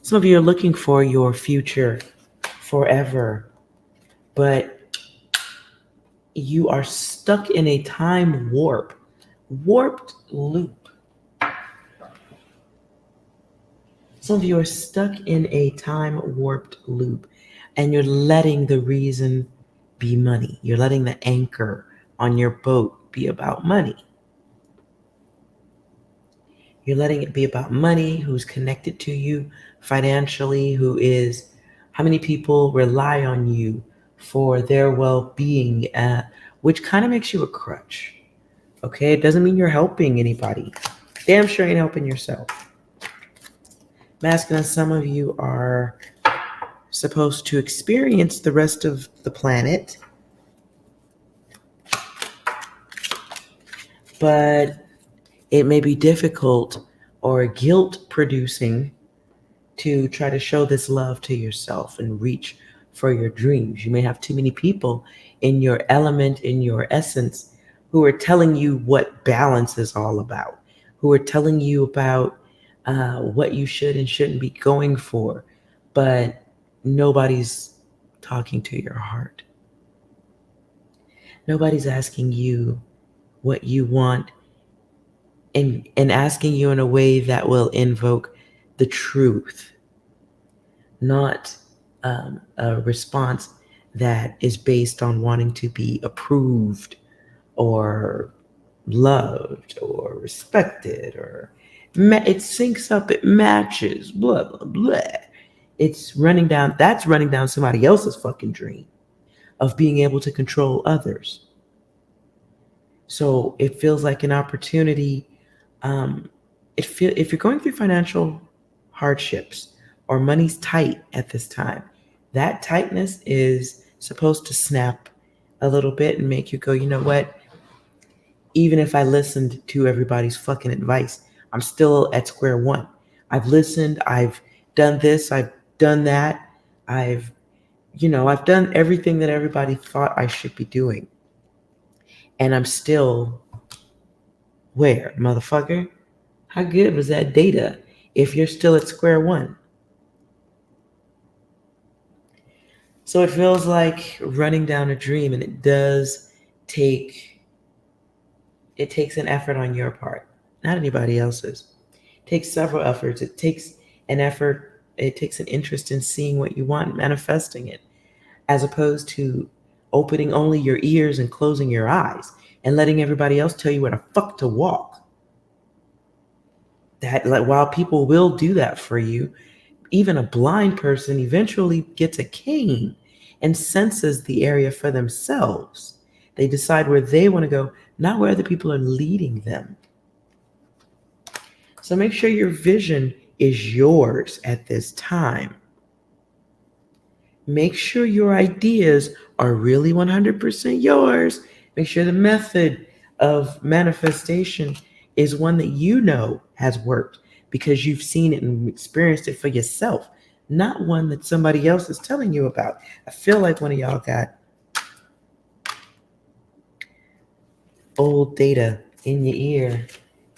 Some of you are looking for your future forever, but you are stuck in a time warped loop. Some of you are stuck in a time warped loop, and you're letting the reason be money. You're letting the anchor on your boat be about money. You're letting it be about money, who's connected to you financially, how many people rely on you for their well-being, which kind of makes you a crutch. Okay, it doesn't mean you're helping anybody. Damn sure ain't helping yourself. Masculine, some of you are supposed to experience the rest of the planet, but it may be difficult or guilt-producing to try to show this love to yourself and reach for your dreams. You may have too many people in your element, in your essence, who are telling you what balance is all about, who are telling you about what you should and shouldn't be going for, but nobody's talking to your heart. Nobody's asking you what you want and asking you in a way that will invoke the truth, not a response that is based on wanting to be approved or loved or respected, or it syncs up, it matches, blah, blah, blah. That's running down somebody else's fucking dream of being able to control others. So it feels like an opportunity If you're going through financial hardships or money's tight at this time, that tightness is supposed to snap a little bit and make you go, you know what? Even if I listened to everybody's fucking advice, I'm still at square one. I've listened, I've done this, I've done that, I've, I've done everything that everybody thought I should be doing. And I'm still where, motherfucker? How good was that data if you're still at square one? So it feels like running down a dream, and it takes an effort on your part, not anybody else's. It takes several efforts. It takes an effort, it takes an interest in seeing what you want, manifesting it, as opposed to opening only your ears and closing your eyes and letting everybody else tell you where the fuck to walk. That, like, while people will do that for you, even a blind person eventually gets a cane and senses the area for themselves. They decide where they want to go, not where other people are leading them. So make sure your vision is yours at this time. Make sure your ideas are really 100% yours. Make sure the method of manifestation is one that you know has worked because you've seen it and experienced it for yourself, not one that somebody else is telling you about. I feel like one of y'all got old data in your ear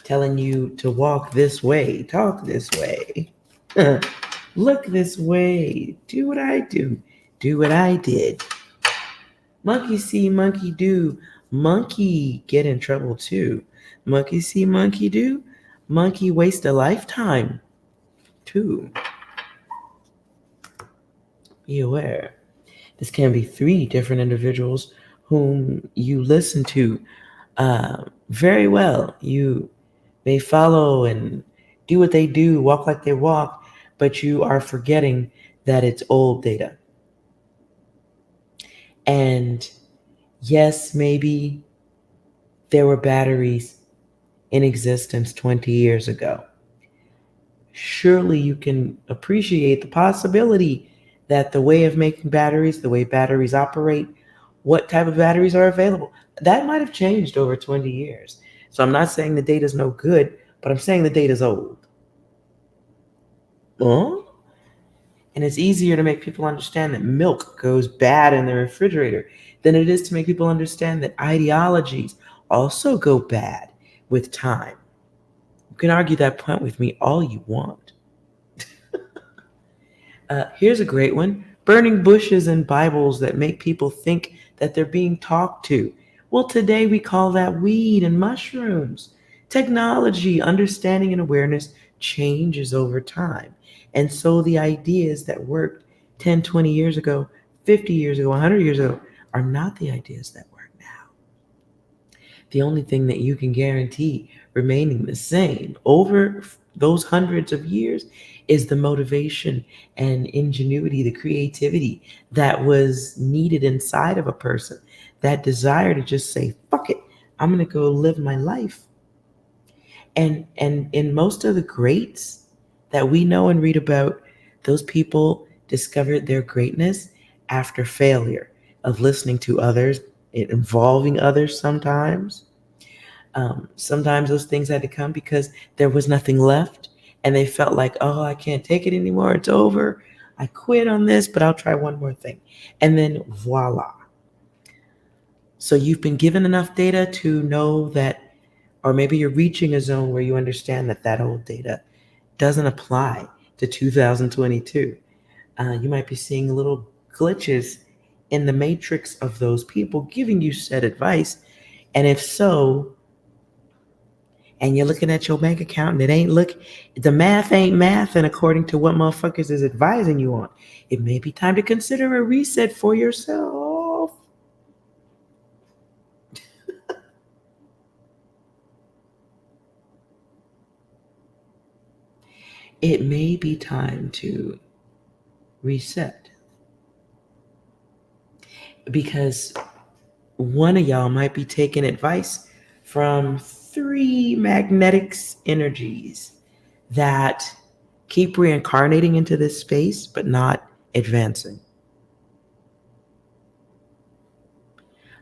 telling you to walk this way, talk this way, look this way, do what I do what I did. Monkey see, monkey do. Monkey get in trouble too. Monkey see, monkey do. Monkey waste a lifetime too. Be aware. This can be 3 different individuals whom you listen to very well. You may follow and do what they do, walk like they walk, but you are forgetting that it's old data. And yes, maybe there were batteries in existence 20 years ago. Surely you can appreciate the possibility that the way of making batteries, the way batteries operate, what type of batteries are available, that might have changed over 20 years. So I'm not saying the data is no good, but I'm saying the data is old. Huh? And it's easier to make people understand that milk goes bad in the refrigerator than it is to make people understand that ideologies also go bad with time. You can argue that point with me all you want. Here's a great one. Burning bushes and Bibles that make people think that they're being talked to. Well, today we call that weed and mushrooms. Technology, understanding, and awareness changes over time. And so the ideas that worked 10, 20 years ago, 50 years ago, 100 years ago, are not the ideas that work now. The only thing that you can guarantee remaining the same over those hundreds of years is the motivation and ingenuity, the creativity that was needed inside of a person, that desire to just say, fuck it, I'm going to go live my life. And in most of the greats that we know and read about, those people discovered their greatness after failure of listening to others, involving others sometimes. Sometimes those things had to come because there was nothing left and they felt like, oh, I can't take it anymore. It's over. I quit on this, but I'll try one more thing. And then voila. So you've been given enough data to know that, or maybe you're reaching a zone where you understand that that old data doesn't apply to 2022. You might be seeing little glitches in the matrix of those people giving you said advice. And if so, and you're looking at your bank account and the math ain't math, and according to what motherfuckers is advising you on, it may be time to consider a reset for yourself. It may be time to reset because one of y'all might be taking advice from three magnetic energies that keep reincarnating into this space but not advancing.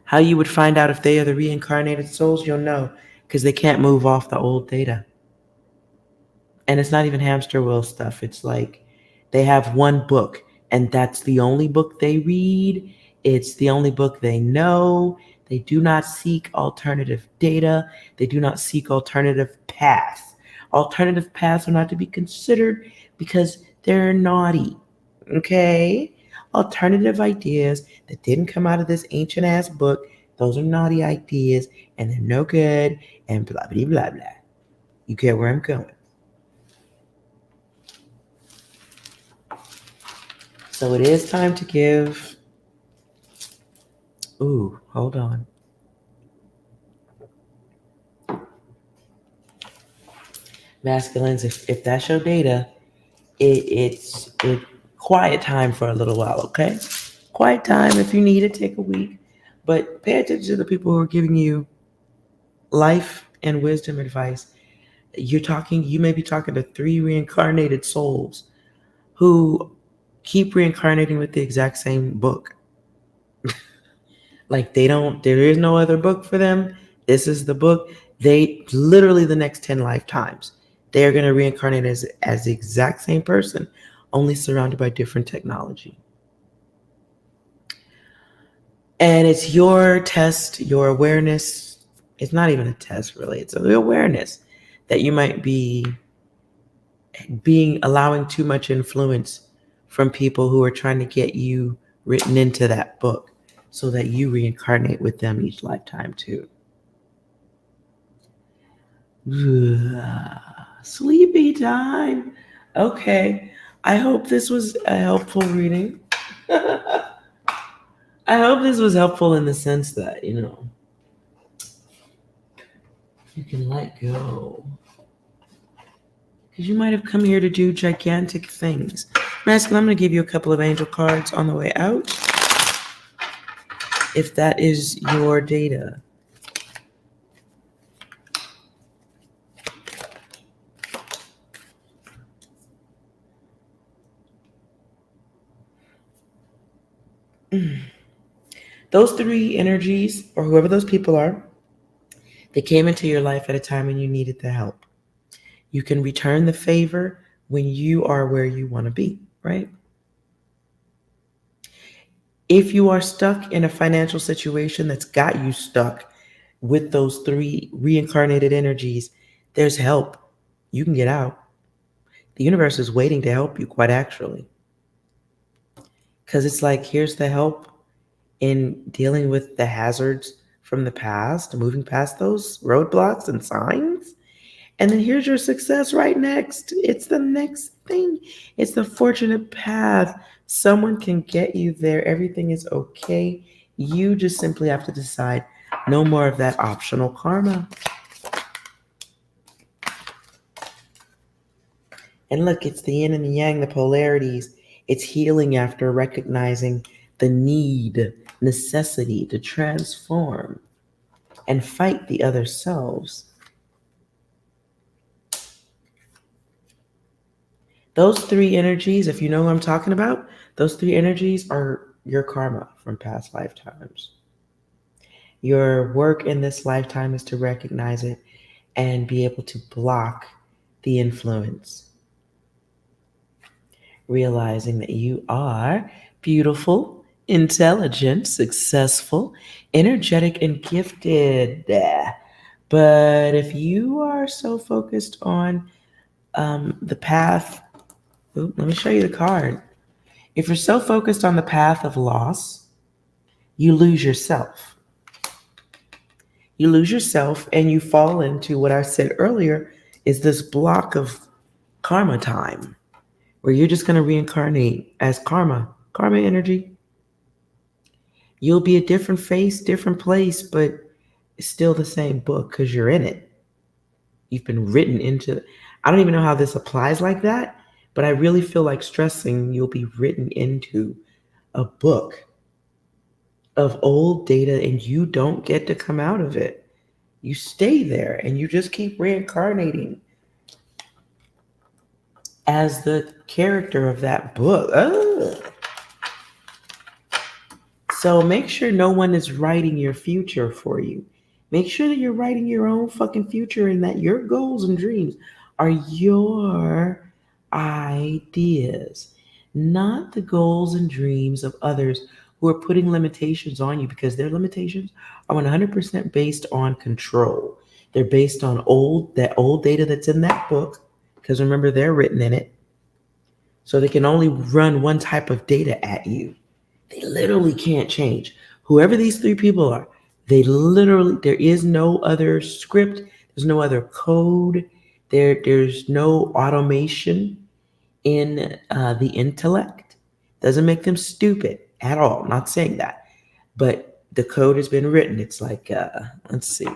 How you would find out if they are the reincarnated souls, you'll know because they can't move off the old data. And it's not even hamster wheel stuff. It's like they have one book, and that's the only book they read. It's the only book they know. They do not seek alternative data. They do not seek alternative paths. Alternative paths are not to be considered because they're naughty. Okay? Alternative ideas that didn't come out of this ancient ass book, those are naughty ideas and they're no good and blah, blah, blah, blah. You get where I'm going. So it is time to give. Ooh, hold on. Masculines, if that's your data, it's quiet time for a little while, okay? Quiet time if you need it, take a week. But pay attention to the people who are giving you life and wisdom advice. You may be talking to three reincarnated souls who keep reincarnating with the exact same book. Like there is no other book for them. This is the book. They literally the next 10 lifetimes, they are going to reincarnate as the exact same person, only surrounded by different technology. And it's your test, your awareness. It's not even a test, really. It's the awareness that you might be allowing too much influence from people who are trying to get you written into that book so that you reincarnate with them each lifetime too. Sleepy time. Okay. I hope this was a helpful reading. I hope this was helpful in the sense that, you can let go. Because you might have come here to do gigantic things. Masculine, I'm going to give you a couple of angel cards on the way out. If that is your data. Those three energies, or whoever those people are, they came into your life at a time when you needed the help. You can return the favor when you are where you want to be, right? If you are stuck in a financial situation that's got you stuck with those three reincarnated energies, there's help. You can get out. The universe is waiting to help you, quite actually. Because it's like, here's the help in dealing with the hazards from the past, moving past those roadblocks and signs. And then here's your success right next. It's the next thing. It's the fortunate path. Someone can get you there. Everything is okay. You just simply have to decide no more of that optional karma. And look, it's the yin and the yang, the polarities. It's healing after recognizing the necessity to transform and fight the other selves. Those three energies, if you know what I'm talking about, those three energies are your karma from past lifetimes. Your work in this lifetime is to recognize it and be able to block the influence. Realizing that you are beautiful, intelligent, successful, energetic, and gifted. But if you are so focused on the path, let me show you the card. If you're so focused on the path of loss, you lose yourself. You lose yourself and you fall into what I said earlier is this block of karma time where you're just going to reincarnate as karma energy. You'll be a different face, different place, but it's still the same book because you're in it. You've been written into. I don't even know how this applies like that, but I really feel like stressing you'll be written into a book of old data and you don't get to come out of it. You stay there and you just keep reincarnating as the character of that book. Ugh. So make sure no one is writing your future for you. Make sure that you're writing your own fucking future and that your goals and dreams are your ideas, not the goals and dreams of others who are putting limitations on you because their limitations are 100% based on control. They're based on that old data that's in that book because remember they're written in it. So they can only run one type of data at you. They literally can't change. Whoever these three people are, there is no other script, there's no other code, there's no automation in the intellect. Doesn't make them stupid at all. Not saying that. But the code has been written. It's like, let's see.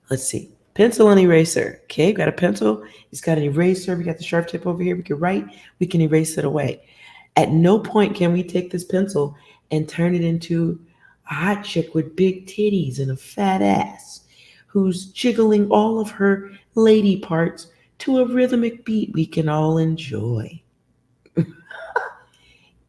Let's see. Pencil and eraser. Okay, got a pencil. It's got an eraser. We got the sharp tip over here. We can write. We can erase it away. At no point can we take this pencil and turn it into a hot chick with big titties and a fat ass who's jiggling all of her lady parts to a rhythmic beat we can all enjoy.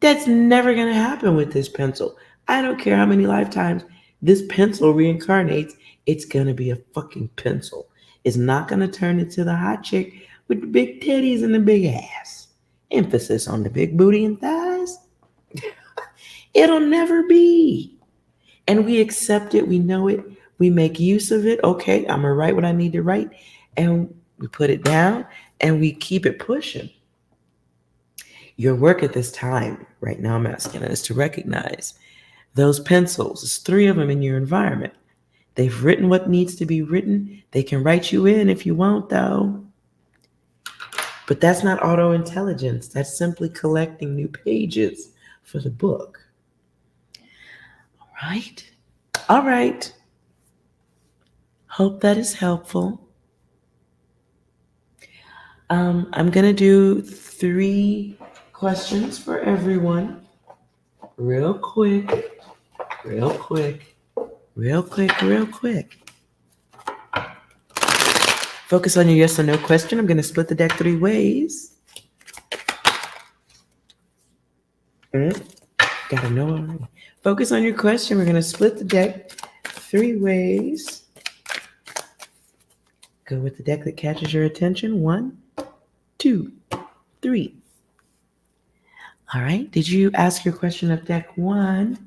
That's never going to happen with this pencil. I don't care how many lifetimes this pencil reincarnates, it's going to be a fucking pencil. It's not going to turn into the hot chick with the big titties and the big ass. Emphasis on the big booty and thighs. It'll never be. And we accept it. We know it. We make use of it. Okay, I'm going to write what I need to write. And we put it down and we keep it pushing. Your work at this time, right now, masculine, is to recognize those pencils. There's three of them in your environment. They've written what needs to be written. They can write you in if you want, though. But that's not auto intelligence. That's simply collecting new pages for the book. All right. All right. Hope that is helpful. I'm going to do 3 questions for everyone. Real quick. Real quick. Real quick. Real quick. Focus on your yes or no question. I'm going to split the deck 3 ways. Gotta know already. Focus on your question. We're going to split the deck 3 ways. Go with the deck that catches your attention. 1, 2, 3. All right. Did you ask your question of deck 1?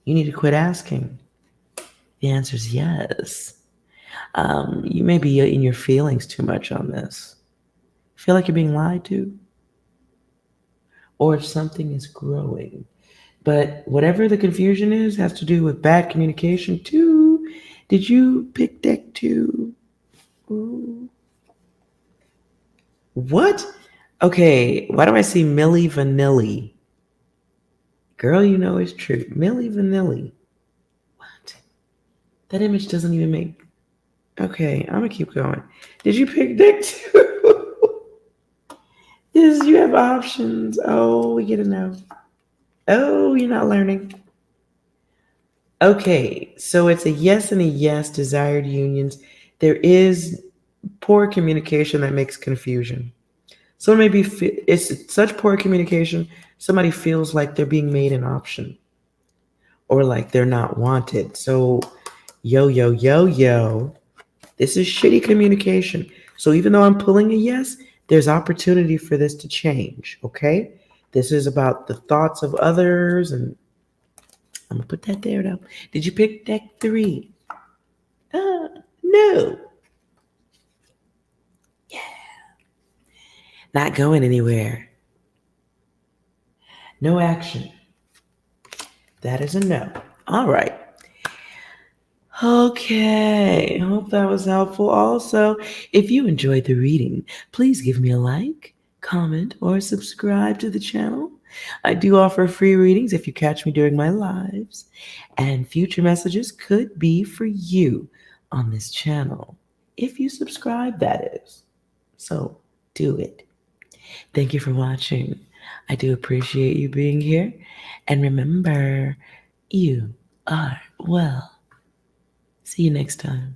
You need to quit asking. The answer is yes. You may be in your feelings too much on this. Feel like you're being lied to? Or if something is growing. But whatever the confusion is, has to do with bad communication too. Did you pick deck 2? Ooh. What? Okay, why do I see Milli Vanilli? Girl, you know it's true. Milli Vanilli. What? That image doesn't even make... Okay, I'm gonna keep going. Did you pick deck 2? Yes, you have options. Oh, we get a no. Oh, you're not learning. Okay, so it's a yes and a yes, desired unions. There is poor communication that makes confusion. So maybe it's such poor communication, somebody feels like they're being made an option or like they're not wanted. So, yo, this is shitty communication. So even though I'm pulling a yes, there's opportunity for this to change, okay? This is about the thoughts of others, and I'm going to put that there, though. Did you pick deck 3? No. Yeah. Not going anywhere. No action. That is a no. All right. Okay. Hope that was helpful. Also, if you enjoyed the reading, please give me a like, comment, or subscribe to the channel. I do offer free readings if you catch me during my lives, and future messages could be for you on this channel. If you subscribe, that is. So do it. Thank you for watching. I do appreciate you being here. And remember, you All right. Well, see you next time.